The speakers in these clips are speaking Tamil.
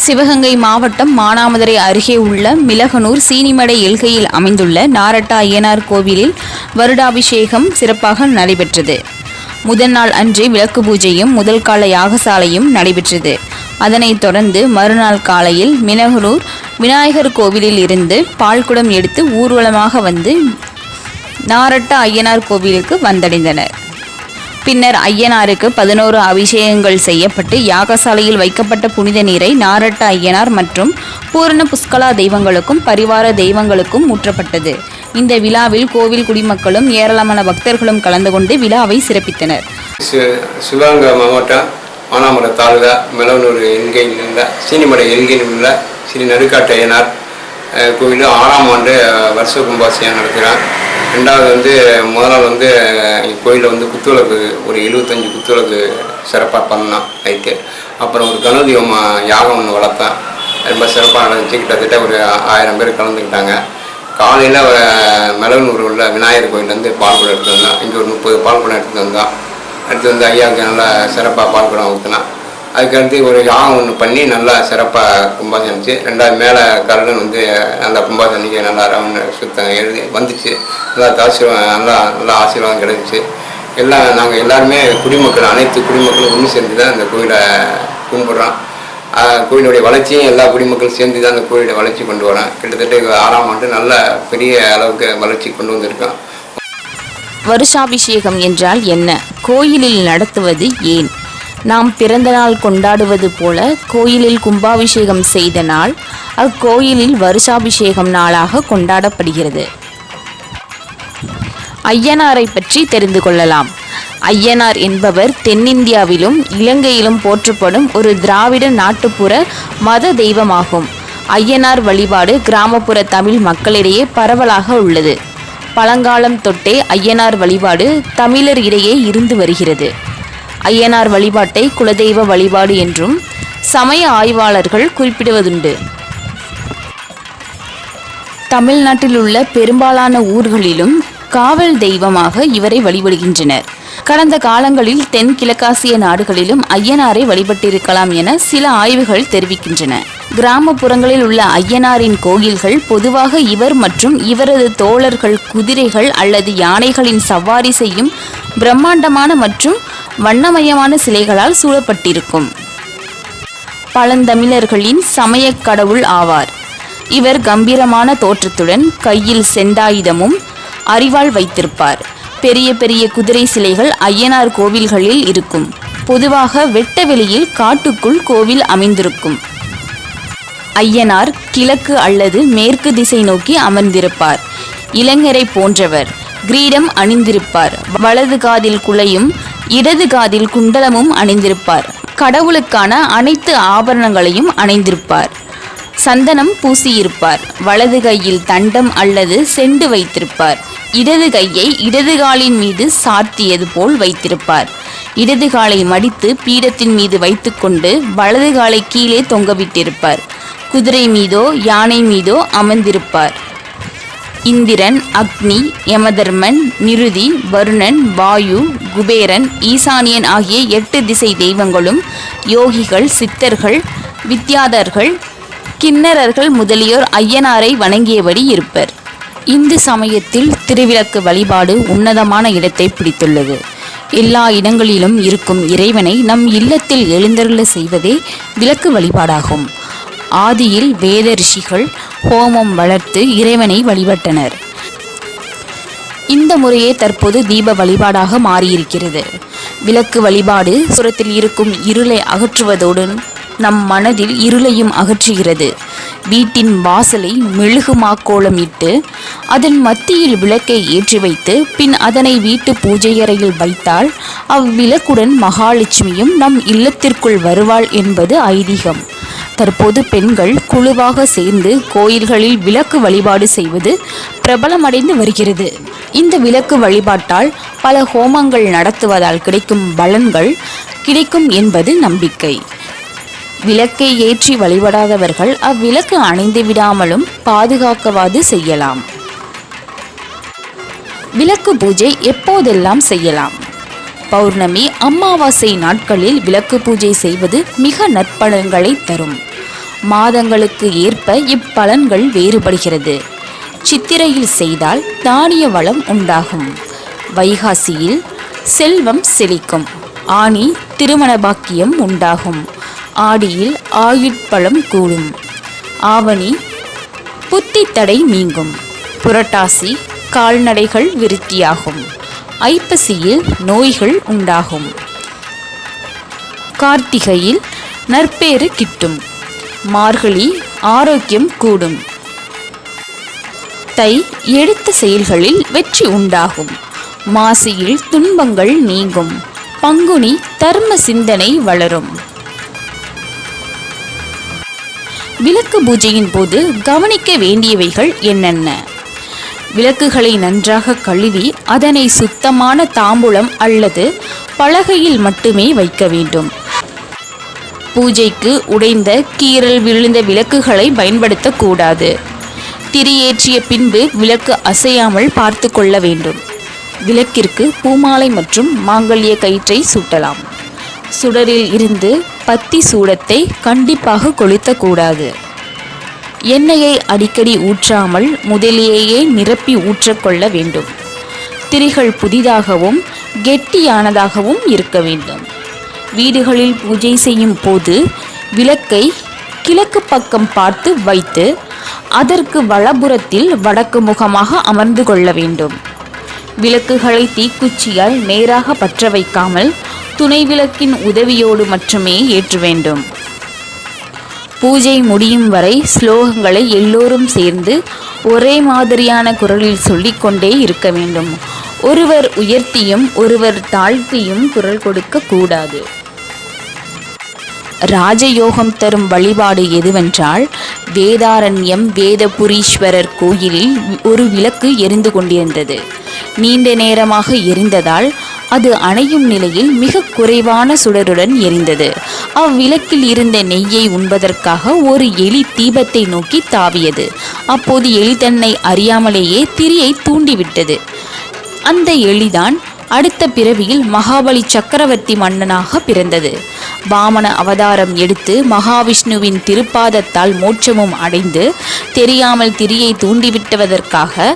சிவகங்கை மாவட்டம் மானாமதுரை அருகே உள்ள மிளகனூர் சீனிமடை எல்கையில் அமைந்துள்ள நாரட்டா ஐயனார் கோவிலில் வருடாபிஷேகம் சிறப்பாக நடைபெற்றது. முதல் நாள் அன்று விளக்கு பூஜையும் முதல் கால யாகசாலையும் நடைபெற்றது. அதனைத் தொடர்ந்து மறுநாள் காலையில் மிளகனூர் விநாயகர் கோவிலில் இருந்து பால்குடம் எடுத்து ஊர்வலமாக வந்து நாரட்டா ஐயனார் கோவிலுக்கு வந்தடைந்தனர். பின்னர் ஐயனாருக்கு 11 அபிஷேகங்கள் செய்யப்பட்டு யாகசாலையில் வைக்கப்பட்ட புனித நீரை நாரட்டா ஐயனார் மற்றும் பூரண புஷ்கலா தெய்வங்களுக்கும் பரிவார தெய்வங்களுக்கும் ஊற்றப்பட்டது. இந்த விழாவில் கோவில் குடிமக்களும் ஏராளமான பக்தர்களும் கலந்து கொண்டு விழாவை சிறப்பித்தனர். சிவகங்கை மாவட்டம் மானாமதுரை தாலுகா மிளகனூர் எல்கையில் உள்ள சீனிமடை எல்கையில் உள்ள ஸ்ரீ நடுக்காட்டு ஐயனார் கோவில் 6ஆம் ஆண்டு வருஷ கும்பாபிஷேகம் நடத்துகிறார். ரெண்டாவது முதல் நாள் கோயிலில் குத்துவிளக்கு ஒரு 75 குத்துவிளக்கு சிறப்பாக பண்ணலாம் நைட்டு. அப்புறம் ஒரு கணபதி யாகம் ஒன்று வளர்த்தேன். ரொம்ப சிறப்பாக நடந்துச்சு. கிட்டத்தட்ட ஒரு 1000 பேர் கலந்துக்கிட்டாங்க. காலையில் மிளகனூர் உள்ள விநாயகர் கோயிலேருந்து பால்குடம் எடுத்து வந்தோம். இங்கே ஒரு 30 பால்குடம் எடுத்து வந்து ஐயாவுக்கு நல்லா சிறப்பாக பால்குடம் ஊற்றினோம். அதுக்கடுத்து ஒரு யாகம் ஒன்று பண்ணி நல்லா சிறப்பாக கும்பாசம் இருந்துச்சு. ரெண்டாவது மேலே கருடன் நல்லா கும்பாசனிக்கு நல்லா ரவுண்ட் சுத்தம் எழுதி வந்துச்சு. நல்லா ஆசீர்வாதம் கிடைச்சிச்சு. நாங்கள் எல்லாருமே குடிமக்கள் அனைத்து குடிமக்களும் ஒன்று சேர்ந்து தான் அந்த கோயிலை கும்பிட்றோம். கோயிலுடைய வளர்ச்சியும் எல்லா குடிமக்களும் சேர்ந்து தான் அந்த கோயிலை வளர்ச்சி கொண்டு வரோம். கிட்டத்தட்ட 6ஆம் ஆண்டு நல்ல பெரிய அளவுக்கு வளர்ச்சி கொண்டு வந்திருக்கோம். வருஷாபிஷேகம் என்றால் என்ன? கோயிலில் நடத்துவது ஏன்? நாம் பிறந்த நாள் கொண்டாடுவது போல கோயிலில் கும்பாபிஷேகம் செய்த நாள் அக்கோயிலில் வருஷாபிஷேகம் நாளாக கொண்டாடப்படுகிறது. ஐயனாரை பற்றி தெரிந்து கொள்ளலாம். ஐயனார் என்பவர் தென்னிந்தியாவிலும் இலங்கையிலும் போற்றப்படும் ஒரு திராவிட நாட்டுப்புற மத தெய்வமாகும். ஐயனார் வழிபாடு கிராமப்புற தமிழ் மக்களிடையே பரவலாக உள்ளது. பழங்காலம் தொட்டே ஐயனார் வழிபாடு தமிழர் இடையே இருந்து வருகிறது. ஐயனார் வழிபாட்டை குலதெய்வ வழிபாடு என்றும் சமய ஆய்வாளர்கள் குறிப்பிடுவதுண்டு. தமிழ்நாட்டில் உள்ள பெரும்பாலான ஊர்களிலும் காவல் தெய்வமாக இவரை வழிபடுகின்றனர். கடந்த காலங்களில் தென்கிழக்காசிய நாடுகளிலும் ஐயனாரை வழிபட்டிருக்கலாம் என சில ஆய்வுகள் தெரிவிக்கின்றன. கிராமப்புறங்களில் உள்ள ஐயனாரின் கோயில்கள் பொதுவாக இவர் மற்றும் இவரது தோழர்கள் குதிரைகள் அல்லது யானைகளின் சவாரி செய்யும் பிரம்மாண்டமான மற்றும் வண்ணமயமான சிலைகளால் சூழப்பட்டிருக்கும். பழந்தமிழர்களின் சமய கடவுள் ஆவார். இவர் கம்பீரமான தோற்றத்துடன் கையில் செண்டாயுதமும் அரிவாள் வைத்திருப்பார். பெரிய பெரிய குதிரை சிலைகள் ஐயனார் கோவில்களில் இருக்கும். பொதுவாக வெட்ட வெளியில் காட்டுக்குள் கோவில் அமைந்திருக்கும். ஐயனார் கிழக்கு அல்லது மேற்கு திசை நோக்கி அமர்ந்திருப்பார். இளைஞரை போன்றவர். கிரீடம் அணிந்திருப்பார். வலது காதில் குலையும் இடது காதில் குண்டலமும் அணிந்திருப்பார். கடவுளுக்கான அனைத்து ஆபரணங்களையும் அணிந்திருப்பார். சந்தனம் பூசியிருப்பார். வலது கையில் தண்டம் அல்லது செண்டு வைத்திருப்பார். இடது கையை இடது காலின் மீது சார்த்தியது போல் வைத்திருப்பார். இடது காலை மடித்து பீடத்தின் மீது வைத்துக்கொண்டு வலது காலை கீழே தொங்கவிட்டிருப்பார். குதிரை மீதோ யானை மீதோ அமர்ந்திருப்பார். இந்திரன், அக்னி, யமதர்மன், நிருதி, வருணன், வாயு, குபேரன், ஈசானியன் ஆகிய 8 திசை தெய்வங்களும் யோகிகள், சித்தர்கள், வித்யாதர்கள், கிண்ணறர்கள் முதலியோர் ஐயனாரை வணங்கியபடி இருப்பர். இந்து சமயத்தில் திருவிளக்கு வழிபாடு உன்னதமான இடத்தை பிடித்துள்ளது. எல்லா இடங்களிலும் இருக்கும் இறைவனை நம் இல்லத்தில் எழுந்தருள செய்வதே விளக்கு வழிபாடாகும். ஆதியில் வேத ரிஷிகள் ஹோமம் வளர்த்து இறைவனை வழிபட்டனர். இந்த முறையே தற்போது தீப வழிபாடாக மாறியிருக்கிறது. விளக்கு வழிபாடு சுரத்தில் இருக்கும் இருளை அகற்றுவதோடு நம் மனதில் இருளையும் அகற்றுகிறது. வீட்டின் வாசலை மெழுகுமாக்கோலம் இட்டு அதன் மத்தியில் விளக்கை ஏற்றி வைத்து பின் அதனை வீட்டு பூஜை அறையில் வைத்தால் அவ்விளக்குடன் மகாலட்சுமியும் நம் இல்லத்திற்குள் வருவாள் என்பது ஐதீகம். தற்போது பெண்கள் குழுவாக சேர்ந்து கோயில்களில் விளக்கு வழிபாடு செய்வது பிரபலமடைந்து வருகிறது. இந்த விளக்கு வழிபாட்டால் பல ஹோமங்கள் நடத்துவதால் கிடைக்கும் பலன்கள் கிடைக்கும் என்பது நம்பிக்கை. விளக்கை ஏற்றி வழிபடாதவர்கள் அவ்விளக்கு அணைந்து விடாமலும் பாதுகாக்கவாது செய்யலாம். விளக்கு பூஜை எப்போதெல்லாம் செய்யலாம்? பௌர்ணமி, அமாவாசை நாட்களில் விளக்கு பூஜை செய்வது மிக நற்பலன்களை தரும். மாதங்களுக்கு ஏற்ப இப்பலன்கள் வேறுபடுகிறது. சித்திரையில் செய்தால் தானிய வளம் உண்டாகும். வைகாசியில் செல்வம் செழிக்கும். ஆனி திருமண பாக்கியம் உண்டாகும். ஆடியில் ஆயுட்பலம் கூடும். ஆவணி புத்தி தடை நீங்கும். புரட்டாசி கால்நடைகள் விருத்தியாகும். ஐப்பசியில் நோய்கள் உண்டாகும். கார்த்திகையில் நற்பேறு கிட்டும். மார்கழி ஆரோக்கியம் கூடும். தை எடுத்த செயல்களில் வெற்றி உண்டாகும். மாசியில் துன்பங்கள் நீங்கும். பங்குனி தர்ம சிந்தனை வளரும். விளக்கு பூஜையின் போது கவனிக்க வேண்டியவைகள் என்னென்ன? விளக்குகளை நன்றாக கழுவி அதனை சுத்தமான தாம்பூலம் அல்லது பலகையில் மட்டுமே வைக்க வேண்டும். பூஜைக்கு உடைந்த கீறல் விழுந்த விளக்குகளை பயன்படுத்தக்கூடாது. திரியேற்றிய பின்பு விளக்கு அசையாமல் பார்த்து கொள்ள வேண்டும். விளக்கிற்கு பூமாலை மற்றும் மாங்கல்ய கயிற்றை சூட்டலாம். சுடரில் இருந்து பத்தி சூடத்தை கண்டிப்பாக கொளுத்தக்கூடாது. எண்ணெயை அடிக்கடி ஊற்றாமல் முதலிலேயே நிரப்பி ஊற்றக்கொள்ள வேண்டும். திரிகள் புதிதாகவும் கெட்டியானதாகவும் இருக்க வேண்டும். வீடுகளில் பூஜை செய்யும் போது விளக்கை கிழக்கு பக்கம் பார்த்து வைத்து அதற்கு வலப்புறத்தில் வடக்கு முகமாக அமர்ந்து கொள்ள வேண்டும். விளக்குகளை தீக்குச்சியால் நேராக பற்ற வைக்காமல் துணை விளக்கின் உதவியோடு மட்டுமே ஏற்ற வேண்டும். பூஜை முடியும் வரை ஸ்லோகங்களை எல்லோரும் சேர்ந்து ஒரே மாதிரியான குரலில் சொல்லிக்கொண்டே இருக்க வேண்டும். ஒருவர் உயர்த்தியும் ஒருவர் தாழ்த்தியும் குரல் கொடுக்க கூடாது. ராஜயோகம் தரும் வழிபாடு எதுவென்றால், வேதாரண்யம் வேதபுரீஸ்வரர் கோயிலில் ஒரு விளக்கு எரிந்து கொண்டிருந்தது. நீண்ட நேரமாக எரிந்ததால் அது அணையும் நிலையில் மிக குறைவான சுடருடன் எரிந்தது. அவ்விளக்கில் இருந்த நெய்யை உண்பதற்காக ஒரு எலி தீபத்தை நோக்கி தாவியது. அப்போது எலி தன்னை அறியாமலேயே திரியை தூண்டிவிட்டது. அந்த எலிதான் அடுத்த பிறவியில் மகாபலி சக்கரவர்த்தி மன்னனாக பிறந்தது. வாமன அவதாரம் எடுத்து மகாவிஷ்ணுவின் திருப்பாதத்தால் மோட்சமும் அடைந்து தெரியாமல் திரியை தூண்டிவிட்டதற்காக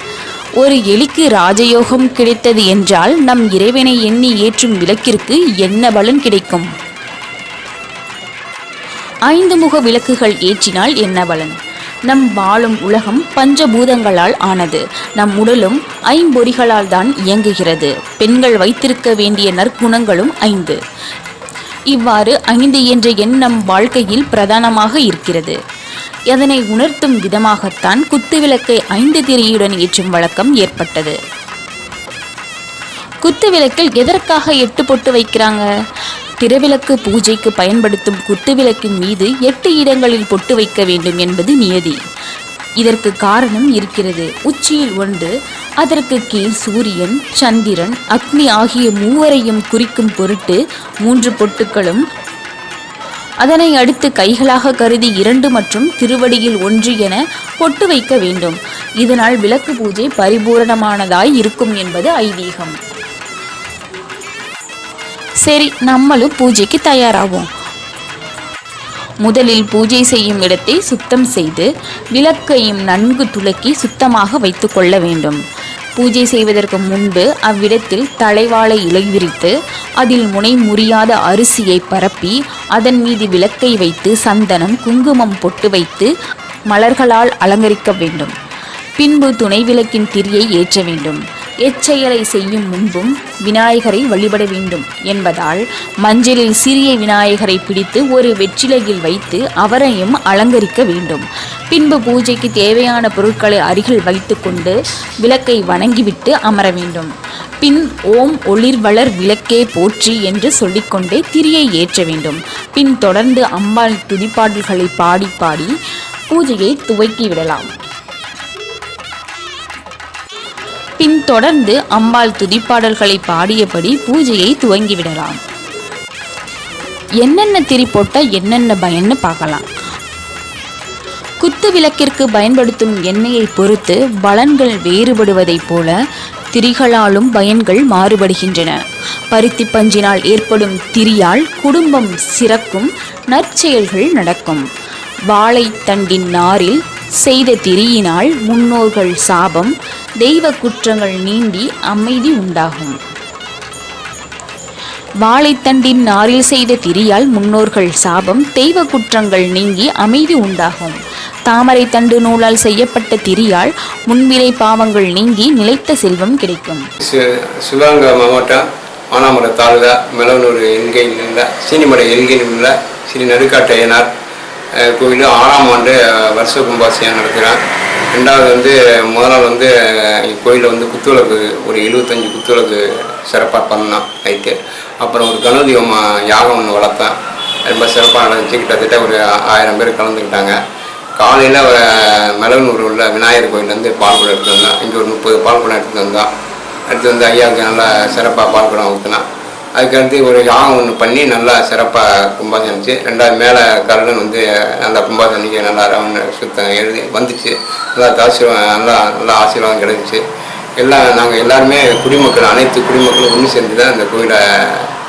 ஒரு எலிக்கு ராஜயோகம் கிடைத்தது என்றால் நம் இறைவனை எண்ணி ஏற்றும் விளக்கிற்கு என்ன பலன் கிடைக்கும்? 5 முக விளக்குகள் ஏற்றினால் என்ன பலன்? நம் வாழும் உலகம் பஞ்சபூதங்களால் ஆனது. நம் உடலும் 5 பொறிகளால் தான் இயங்குகிறது. பெண்கள் வைத்திருக்க வேண்டிய நற்குணங்களும் 5. இவ்வாறு 5 என்ற எண் நம் வாழ்க்கையில் பிரதானமாக இருக்கிறது. அதனை உணர்த்தும் விதமாகத்தான் குத்துவிளக்கை 5 திரியுடன் ஏற்றும் வழக்கம் ஏற்பட்டது. குத்துவிளக்கில் எதற்காக 8 பொட்டு வைக்கிறாங்க? திருவிளக்கு பூஜைக்கு பயன்படுத்தும் குத்துவிளக்கின் மீது 8 இடங்களில் பொட்டு வைக்க வேண்டும் என்பது நியதி. இதற்கு காரணம் இருக்கிறது. உச்சியில் 1, அதற்கு கீழ் சூரியன், சந்திரன், அக்னி ஆகிய மூவரையும் குறிக்கும் பொருட்டு 3 பொட்டுக்களும், அதனை அடுத்து கைகளாக கருதி 2 மற்றும் திருவடியில் 1 என பொட்டு வைக்க வேண்டும். இதனால் விளக்கு பூஜை பரிபூரணமானதாய் இருக்கும் என்பது ஐதீகம். சரி, நம்மளும் பூஜைக்கு தயாராகும். முதலில் பூஜை செய்யும் இடத்தை சுத்தம் செய்து விளக்கையும் நன்கு துலக்கி சுத்தமாக வைத்து கொள்ள வேண்டும். பூஜை செய்வதற்கு முன்பு அவ்விடத்தில் தலைவாழை இலை விரித்து அதில் முனை முறியாத அரிசியை பரப்பி அதன் மீது விளக்கை வைத்து சந்தனம், குங்குமம் பொட்டு வைத்து மலர்களால் அலங்கரிக்க வேண்டும். பின்பு துணை விளக்கின் திரியை ஏற்ற வேண்டும். எச்செயலை செய்யும் முன்பும் விநாயகரை வழிபட வேண்டும் என்பதால் மஞ்சளில் சிறிய விநாயகரை பிடித்து ஒரு வெற்றிலையில் வைத்து அவரையும் அலங்கரிக்க வேண்டும். பின்பு பூஜைக்கு தேவையான பொருட்களை அருகில் வைத்து கொண்டு விளக்கை வணங்கிவிட்டு அமர வேண்டும். பின் ஓம் ஒளிர் வளர் விளக்கே போற்றி என்று சொல்லிக்கொண்டே திரியை ஏற்ற வேண்டும். பின் தொடர்ந்து அம்பாள் துதிப்பாடல்களை பாடி பாடி பூஜையை துவக்கிவிடலாம். பின் தொடர்ந்து அம்பாள் துதிப்பாடல்களை பாடியபடி பூஜையை துவங்கிவிடலாம். என்னென்ன திரி போட்டால் என்னென்ன பயன்னு பார்க்கலாம். குத்து விளக்கிற்கு பயன்படுத்தும் எண்ணெயை பொறுத்து பலன்கள் வேறுபடுவதைப் போல திரிகளாலும் பயன்கள் மாறுபடுகின்றன. பருத்தி பஞ்சினால் ஏற்படும் திரியால் குடும்பம் சிறக்கும், நற்செயல்கள் நடக்கும். வாழைத்தண்டின் நாரில் செய்த திரியினால் முன்னோர்கள் சாபம் தெய்வ குற்றங்கள் நீங்கி அமைதி உண்டாகும். வாழைத்தண்டின் நாரில் செய்த திரியால் முன்னோர்கள் சாபம் தெய்வ குற்றங்கள் நீங்கி அமைதி உண்டாகும். தாமரை தண்டு நூலால் செய்யப்பட்ட திரியால் முன்வினை பாவங்கள் நீங்கி நிலைத்த செல்வம் கிடைக்கும். சிவகங்கை மாவட்டம் மானாமர தாலுகா மெலவனூர் என்கையில் உள்ள சீனிமடை என்கையில் உள்ள ஸ்ரீ நடுக்காட்டு ஐயனார் கோயில் 6ஆம் ஆண்டு வருஷ கும்பாபிஷேகம் நடத்துகிறேன். ரெண்டாவது முதல் நாள் கோயிலில் குத்துவிளக்கு ஒரு 75 குத்துவிளக்கு சிறப்பாக பண்ணோம் நைட்டு. அப்புறம் ஒரு கணபதி யாகம் ஒன்று வளர்த்தேன். ரொம்ப சிறப்பாக நடந்துச்சு. கிட்டத்தட்ட ஒரு 1000 பேர் கலந்துக்கிட்டாங்க. காலையில் மெலவனூர் உள்ள விநாயகர் கோயிலேருந்து பால்குடம் எடுத்து வந்தோம். இங்கே ஒரு 30 பால்குடம் எடுத்து வந்தோம். ஐயாவுக்கு நல்லா சிறப்பாக பால்குடம் ஊற்றினோம். அதுக்கடுத்து ஒரு யாகம் ஒன்று பண்ணி நல்லா சிறப்பாக கும்பாசம் இருந்துச்சு. ரெண்டாவது மேலே கருடன் நல்லா கும்பாசனிக்கு நல்லா ரவுண்டு சுத்தம் எழுதி வந்துச்சு. நல்லா ஆசீர்வாதம் கிடைச்சிச்சு. நாங்கள் எல்லாருமே குடிமக்கள், அனைத்து குடிமக்களும் ஒன்று சேர்ந்து தான் அந்த கோயிலை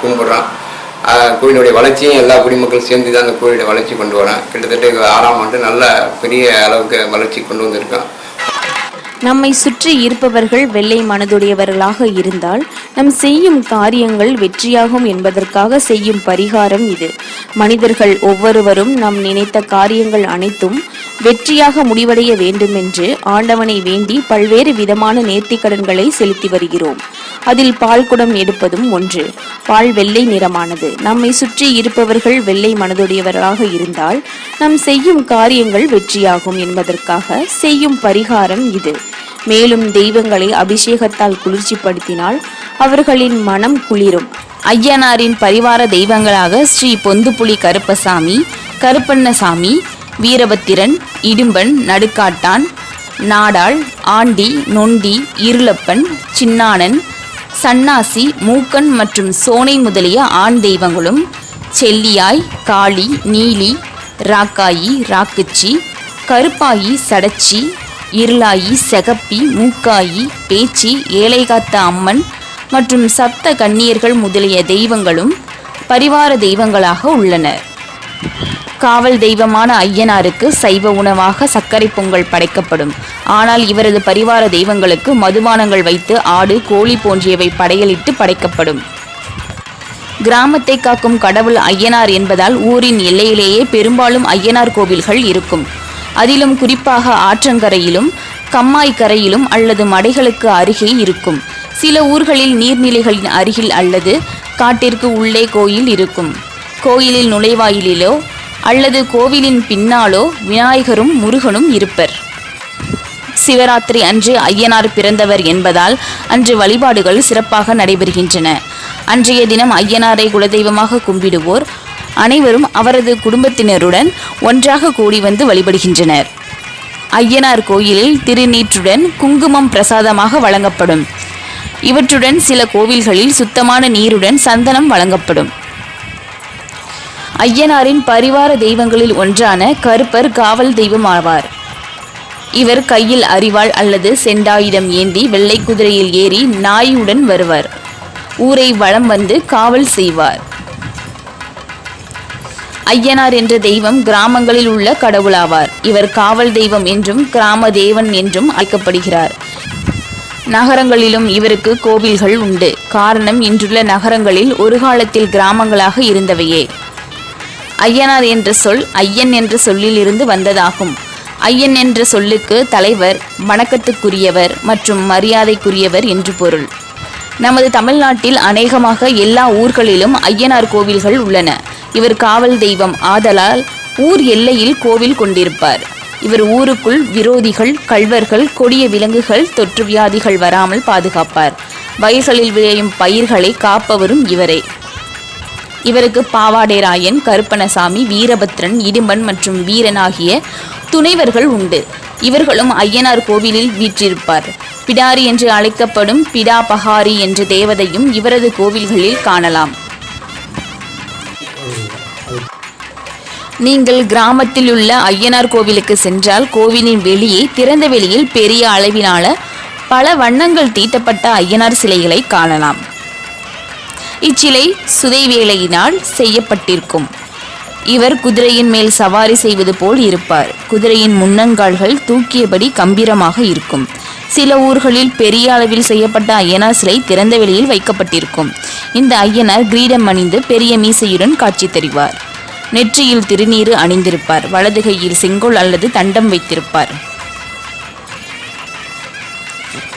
கும்பிட்றோம். கோயிலுடைய வளர்ச்சியும் எல்லா குடிமக்களும் சேர்ந்து தான் அந்த கோயிலை வளர்ச்சி கொண்டு வரோம். கிட்டத்தட்ட 6ஆம் ஆண்டு நல்ல பெரிய அளவுக்கு வளர்ச்சி கொண்டு வந்திருக்கோம். நம்மை சுற்றி இருப்பவர்கள் வெள்ளை மனதுடையவர்களாக இருந்தால் நம் செய்யும் காரியங்கள் வெற்றியாகும் என்பதற்காக செய்யும் பரிகாரம் இது. மனிதர்கள் ஒவ்வொருவரும் நாம் நினைத்த காரியங்கள் அனைத்தும் வெற்றியாக முடிவடைய வேண்டுமென்று ஆண்டவனை வேண்டி பல்வேறு விதமான நேர்த்திக்கடன்களை செலுத்தி வருகிறோம். அதில் பால்குடம் எடுப்பதும் ஒன்று. பால் வெள்ளை நிறமானது. நம்மை சுற்றி இருப்பவர்கள் வெள்ளை மனதுடையவர்களாக இருந்தால் நாம் செய்யும் காரியங்கள் வெற்றியாகும் என்பதற்காக செய்யும் பரிகாரம் இது. மேலும் தெய்வங்களை அபிஷேகத்தால் குளிர்ச்சிப்படுத்தினால் அவர்களின் மனம் குளிரும். ஐயனாரின் பரிவார தெய்வங்களாக ஸ்ரீ பொந்துப்புலி கருப்பசாமி, கருப்பண்ணசாமி, வீரபத்திரன், இடும்பன், நடுக்காட்டான், நாடாள், ஆண்டி, நொண்டி, இருளப்பன், சின்னானன், சன்னாசி, மூக்கன் மற்றும் சோனை முதலிய ஆண் தெய்வங்களும் செல்லியாய், காளி, நீலி, ராக்காயி, ராக்குச்சி, கருப்பாயி, சடச்சி, இருளாயி, செகப்பி, மூக்காயி, பேச்சி, ஏழைகாத்த அம்மன் மற்றும் சப்த கன்னியர்கள் முதலிய தெய்வங்களும் பரிவார தெய்வங்களாக உள்ளனர். காவல் தெய்வமான ஐயனாருக்கு சைவ உணவாக சர்க்கரை பொங்கல் படைக்கப்படும். ஆனால் இவரது பரிவார தெய்வங்களுக்கு மதுபானங்கள் வைத்து ஆடு, கோழி போன்றவை படையலிட்டு படைக்கப்படும். கிராமத்தை காக்கும் கடவுள் ஐயனார் என்பதால் ஊரின் எல்லையிலேயே பெரும்பாலும் ஐயனார் கோவில்கள் இருக்கும். அதிலும் குறிப்பாக ஆற்றங்கரையிலும் கம்மாய்க்கரையிலும் அல்லது மடைகளுக்கு அருகே இருக்கும். சில ஊர்களில் நீர்நிலைகளின் அருகில் அல்லது காட்டிற்கு உள்ளே கோயில் இருக்கும். கோயிலில் நுழைவாயிலிலோ அல்லது கோவிலின் பின்னாலோ விநாயகரும் முருகனும் இருப்பர். சிவராத்திரி அன்று ஐயனார் பிறந்தவர் என்பதால் அன்று வழிபாடுகள் சிறப்பாக நடைபெறுகின்றன. அன்றைய தினம் ஐயனாரை குலதெய்வமாக கும்பிடுவோர் அனைவரும் அவரது குடும்பத்தினருடன் ஒன்றாக கூடி வந்து வழிபடுகின்றனர். ஐயனார் கோயிலில் திருநீற்றுடன் குங்குமம் பிரசாதமாக வழங்கப்படும். இவற்றுடன் சில கோவில்களில் சுத்தமான நீருடன் சந்தனம் வழங்கப்படும். ஐயனாரின் பரிவார தெய்வங்களில் ஒன்றான கருப்பர் காவல் தெய்வம் ஆவார். இவர் கையில் அரிவாள் அல்லது செண்டாயுதம் ஏந்தி வெள்ளை குதிரையில் ஏறி நாயுடன் வருவார். ஊரை வலம் வந்து காவல் செய்வார். ஐயனார் என்ற தெய்வம் கிராமங்களில் உள்ள கடவுளாவார். இவர் காவல் தெய்வம் என்றும் கிராம தேவன் என்றும் அழைக்கப்படுகிறார். நகரங்களிலும் இவருக்கு கோவில்கள் உண்டு. காரணம், இன்றுள்ள நகரங்களில் ஒரு காலத்தில் கிராமங்களாக இருந்தவையே. ஐயனார் என்ற சொல் ஐயன் என்ற சொல்லில் இருந்து வந்ததாகும். ஐயன் என்ற சொல்லுக்கு தலைவர், வணக்கத்துக்குரியவர் மற்றும் மரியாதைக்குரியவர் என்று பொருள். நமது தமிழ்நாட்டில் அநேகமாக எல்லா ஊர்களிலும் ஐயனார் கோவில்கள் உள்ளன. இவர் காவல் தெய்வம் ஆதலால் ஊர் எல்லையில் கோவில் கொண்டிருப்பார். இவர் ஊருக்குள் விரோதிகள், கள்வர்கள், கொடிய விலங்குகள், தொற்று வியாதிகள் வராமல் பாதுகாப்பார். வயல்களில் விளையும் பயிர்களை காப்பவரும் இவரே. இவருக்கு பாவாடேராயன், கருப்பணசாமி, வீரபத்ரன், இடும்பன் மற்றும் வீரன் ஆகிய துணைவர்கள் உண்டு. இவர்களும் ஐயனார் கோவிலில் வீற்றிருப்பார். பிடாரி என்று அழைக்கப்படும் பிடாபகாரி என்ற தேவதையும் இவரது கோவில்களில் காணலாம். நீங்கள் கிராமத்தில் உள்ள ஐயனார் கோவிலுக்கு சென்றால் கோவிலின் வெளியே திறந்த வெளியில் பெரிய அளவிலான பல வண்ணங்கள் தீட்டப்பட்ட ஐயனார் சிலைகளை காணலாம். இச்சிலை சுதை வேலையினால் செய்யப்பட்டிருக்கும். இவர் குதிரையின் மேல் சவாரி செய்வது போல் இருப்பார். குதிரையின் முன்னங்கால்கள் தூக்கியபடி கம்பீரமாக இருக்கும். சில ஊர்களில் பெரிய அளவில் செய்யப்பட்ட ஐயனார் சிலை திறந்த வெளியில் வைக்கப்பட்டிருக்கும். இந்த ஐயனார் கிரீடம் அணிந்து பெரிய மீசையுடன் காட்சி தருவார். நெற்றியில் திருநீறு அணிந்திருப்பார். வலது கையில் செங்கோல் அல்லது தண்டம் வைத்திருப்பார்.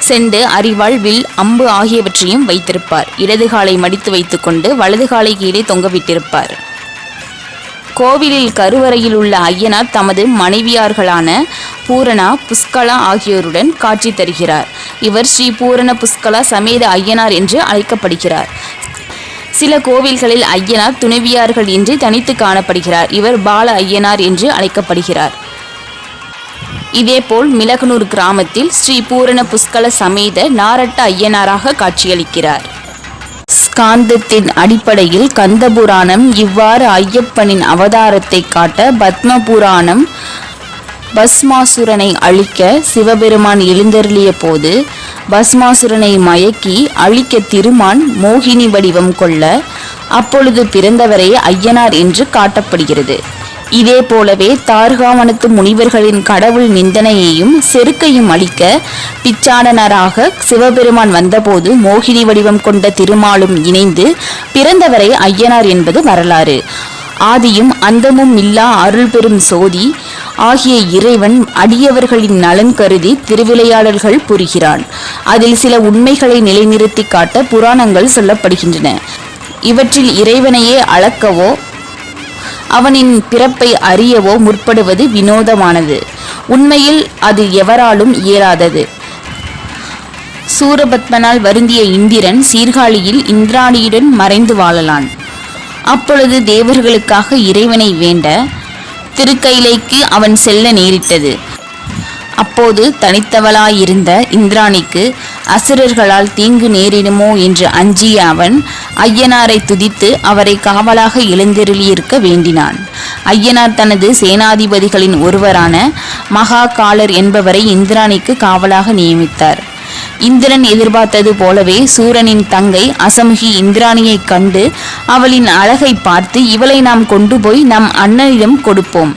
செண்டு, அரிவாள், வில், அம்பு ஆகியவற்றையும் வைத்திருப்பார். இடது காலை மடித்து வைத்துக்கொண்டு வலது காலை கீழே தொங்கவிட்டிருப்பார். கோவிலில் கருவறையில் உள்ள ஐயனார் தமது மனைவியார்களான பூரணா, புஷ்கலா ஆகியோருடன் காட்சி தருகிறார். இவர் ஸ்ரீ பூரண புஷ்கலா சமேத ஐயனார் என்று அழைக்கப்படுகிறார். சில கோவில்களில் ஐயனார் துணைவியார்கள் இன்றி தனித்து காணப்படுகிறார். இவர் பால ஐயனார் என்று அழைக்கப்படுகிறார். இதேபோல் மிளகனூர் கிராமத்தில் ஸ்ரீ பூரண புஷ்கல சமேத நாரட்ட ஐயனாராக காட்சியளிக்கிறார். ஸ்காந்தத்தின் அடிப்படையில் கந்த புராணம் இவ்வாறு ஐயப்பனின் அவதாரத்தை காட்ட, பத்ம புராணம் பஸ்மாசுரனை அழிக்க சிவபெருமான் எழுந்தருளிய போது பஸ்மாசுரனை மயக்கி அழிக்க திருமான் மோகினி வடிவம் கொள்ள அப்பொழுது பிறந்தவரே ஐயனார் என்று காட்டப்படுகிறது. இதே போலவே தார்காவனத்து முனிவர்களின் கடவுள் நிந்தனையையும் செருக்கையும் அளிக்க பிச்சாடனராக சிவபெருமான் வந்தபோது மோகினி வடிவம் கொண்ட திருமாலும் இணைந்து பிறந்தவரை ஐயனார் என்பது வரலாறு. ஆதியும் அந்தமும் இல்லா அருள் பெரும் சோதி ஆகிய இறைவன் அடியவர்களின் நலன் கருதி திருவிளையாடல்கள் புரிகிறான். அதில் சில உண்மைகளை நிலைநிறுத்தி காட்ட புராணங்கள் சொல்லப்படுகின்றன. இவற்றில் இறைவனையே அளக்கவோ அவனின் பிறப்பை அறியவோ முற்படுவது வினோதமானது. உண்மையில் அது எவராலும் இயலாதது. சூரபத்மனால் வருந்திய இந்திரன் சீர்காழியில் இந்திராணியுடன் மறைந்து வாழலான். அப்பொழுது தேவர்களுக்காக இறைவனை வேண்ட திருக்கைலைக்கு அவன் செல்ல நேரிட்டது. அப்போது தனித்தவளாயிருந்த இந்திராணிக்கு அசுரர்களால் தீங்கு நேரிடுமோ என்று அஞ்சிய அவன் ஐயனாரை துதித்து அவரை காவலாக எழுந்தருளியிருக்க வேண்டினான். ஐயனார் தனது சேனாதிபதிகளின் ஒருவரான மகாகாலர் என்பவரை இந்திராணிக்கு காவலாக நியமித்தார். இந்திரன் எதிர்பார்த்தது போலவே சூரனின் தங்கை அசமுகி இந்திராணியை கண்டு அவளின் அழகை பார்த்து, இவளை நாம் கொண்டு போய் நம் அண்ணனிடம் கொடுப்போம்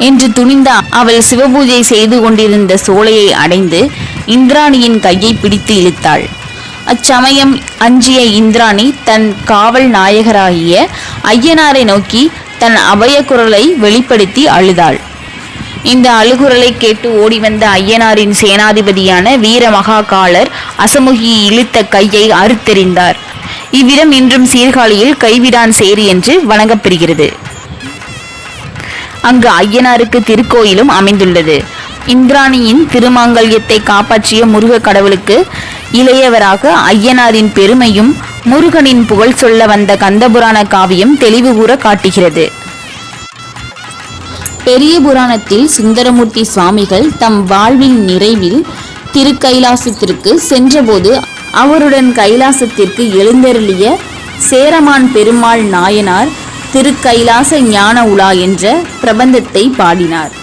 என்று துணிந்த அவள் சிவபூஜை செய்து கொண்டிருந்த சோலையை அடைந்து இந்திராணியின் கையை பிடித்து இழுத்தாள். அச்சமயம் அஞ்சிய இந்திராணி தன் காவல் நாயகராகிய ஐயனாரை நோக்கி தன் அபய குரலை வெளிப்படுத்தி அழுதாள். இந்த அழுகுரலை கேட்டு ஓடிவந்த ஐயனாரின் சேனாதிபதியான வீர மகாகாலர் அசமுகி இழுத்த கையை அறுத்தெறிந்தார். இவ்விடம் இன்றும் சீர்காழியில் கைவிடான் சேரி என்று வணங்கப்பெறுகிறது. அங்கு ஐயனாருக்கு திருக்கோயிலும் அமைந்துள்ளது. இந்திராணியின் திருமாங்கல்யத்தை காப்பாற்றிய முருக கடவுளுக்கு இளையவராக ஐயனாரின் பெருமையும் முருகனின் புகழ் சொல்ல வந்த கந்தபுராண காவியம் தெளிவு கூற காட்டுகிறது. பெரிய புராணத்தில் சுந்தரமூர்த்தி சுவாமிகள் தம் வாழ்வின் நிறைவில் திருக்கைலாசத்திற்கு சென்றபோது அவருடன் கைலாசத்திற்கு எழுந்தருளிய சேரமான் பெருமாள் நாயனார் திருக்கைலாச ஞான உலா என்ற பிரபந்தத்தை பாடினார்.